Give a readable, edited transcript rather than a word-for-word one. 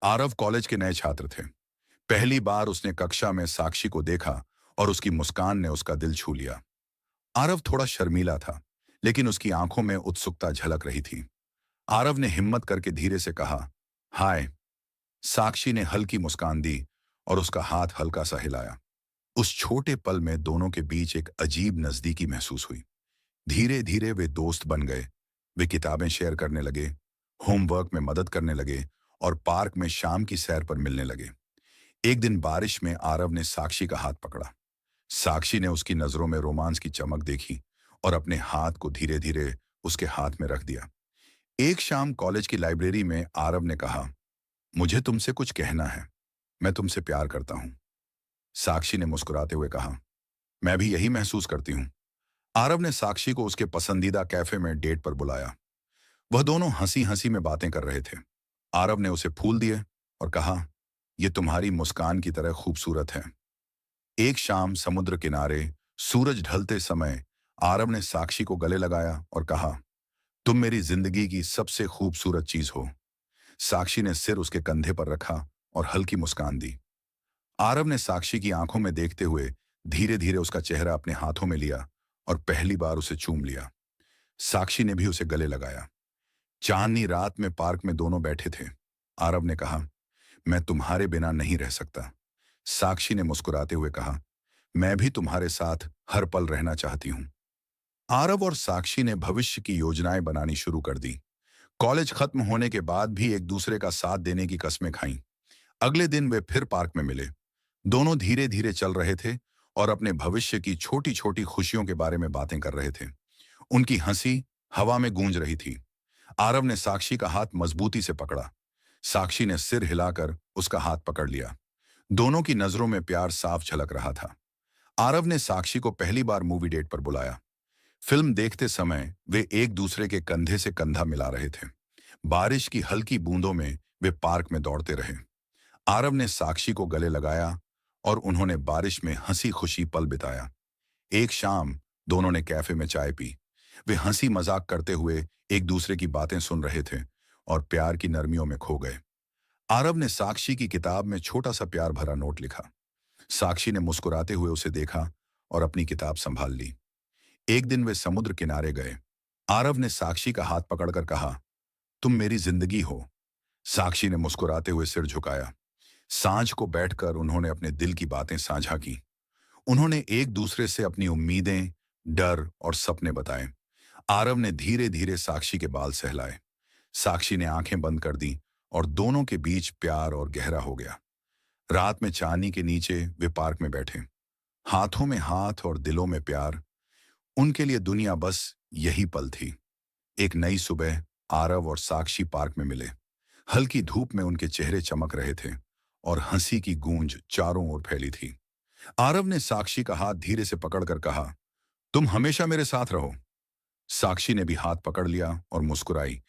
Aarav college के नए छात्र थे। पहली बार उसने कक्षा में साक्षी को देखा और उसकी मुस्कान ने उसका दिल छू लिया। आरव थोड़ा शर्मीला था, लेकिन उसकी आंखों में उत्सुकता झलक रही थी। आरव ने हिम्मत करके धीरे से कहा, हाय। साक्षी ने हल्की मुस्कान दी और उसका हाथ हल्का सा हिलाया। उस छोटे पल में दोनों के बीच एक अजीब नजदीकी महसूस हुई। धीरे धीरे वे दोस्त बन गए। वे किताबें शेयर करने लगे, होमवर्क में मदद करने लगे और पार्क में शाम की सैर पर मिलने लगे। एक दिन बारिश में आरव ने साक्षी का हाथ पकड़ा। साक्षी ने उसकी नजरों में रोमांस की चमक देखी और अपने हाथ को धीरे धीरे उसके हाथ में रख दिया। एक शाम कॉलेज की लाइब्रेरी में आरव ने कहा, मुझे तुमसे कुछ कहना है। मैं तुमसे प्यार करता हूं। साक्षी ने मुस्कुराते हुए कहा, मैं भी यही महसूस करती हूं। आरव ने साक्षी को उसके पसंदीदा कैफे में डेट पर बुलाया। वह दोनों हंसी हंसी में बातें कर रहे थे। आरव ने उसे फूल दिए और कहा, यह तुम्हारी मुस्कान की तरह खूबसूरत है। एक शाम समुद्र किनारे सूरज ढलते समय आरव ने साक्षी को गले लगाया और कहा, तुम मेरी जिंदगी की सबसे खूबसूरत चीज हो। साक्षी ने सिर उसके कंधे पर रखा और हल्की मुस्कान दी। आरव ने साक्षी की आंखों में देखते हुए धीरे धीरे उसका चेहरा अपने हाथों में लिया और पहली बार उसे चूम लिया। साक्षी ने भी उसे गले लगाया। चांदनी रात में पार्क में दोनों बैठे थे। आरव ने कहा, मैं तुम्हारे बिना नहीं रह सकता। साक्षी ने मुस्कुराते हुए कहा, मैं भी तुम्हारे साथ हर पल रहना चाहती हूं। आरव और साक्षी ने भविष्य की योजनाएं बनानी शुरू कर दी। कॉलेज खत्म होने के बाद भी एक दूसरे का साथ देने की कस्में खाईं। अगले दिन वे फिर पार्क में मिले। दोनों धीरे धीरे चल रहे थे और अपने भविष्य की छोटी छोटी खुशियों के बारे में बातें कर रहे थे। उनकी हंसी हवा में गूंज रही थी। आरव ने साक्षी का हाथ मजबूती से पकड़ा। साक्षी ने सिर हिलाकर उसका हाथ पकड़ लिया। दोनों की नजरों में प्यार साफ झलक रहा था। आरव ने साक्षी को पहली बार मूवी डेट पर बुलाया। फिल्म देखते समय वे एक दूसरे के कंधे से कंधा मिला रहे थे। बारिश की हल्की बूंदों में वे पार्क में दौड़ते रहे। आरव ने साक्षी को गले लगाया और उन्होंने बारिश में हंसी खुशी पल बिताया। एक शाम दोनों ने कैफे में चाय पी। वे हंसी मजाक करते हुए एक दूसरे की बातें सुन रहे थे और प्यार की नरमियों में खो गए। आरव ने साक्षी की किताब में छोटा सा प्यार भरा नोट लिखा। साक्षी ने मुस्कुराते हुए उसे देखा और अपनी किताब संभाल ली। एक दिन वे समुद्र किनारे गए। आरव ने साक्षी का हाथ पकड़कर कहा, तुम मेरी जिंदगी हो। साक्षी ने मुस्कुराते हुए सिर झुकाया। सांझ को बैठकर उन्होंने अपने दिल की बातें साझा की। उन्होंने एक दूसरे से अपनी उम्मीदें, डर और सपने बताए। आरव ने धीरे धीरे साक्षी के बाल सहलाए। साक्षी ने आंखें बंद कर दी और दोनों के बीच प्यार और गहरा हो गया। रात में चांदनी के नीचे वे पार्क में बैठे, हाथों में हाथ और दिलों में प्यार। उनके लिए दुनिया बस यही पल थी। एक नई सुबह आरव और साक्षी पार्क में मिले। हल्की धूप में उनके चेहरे चमक रहे थे और हंसी की गूंज चारों ओर फैली थी। आरव ने साक्षी का हाथ धीरे से पकड़कर कहा, तुम हमेशा मेरे साथ रहो। साक्षी ने भी हाथ पकड़ लिया और मुस्कुराई,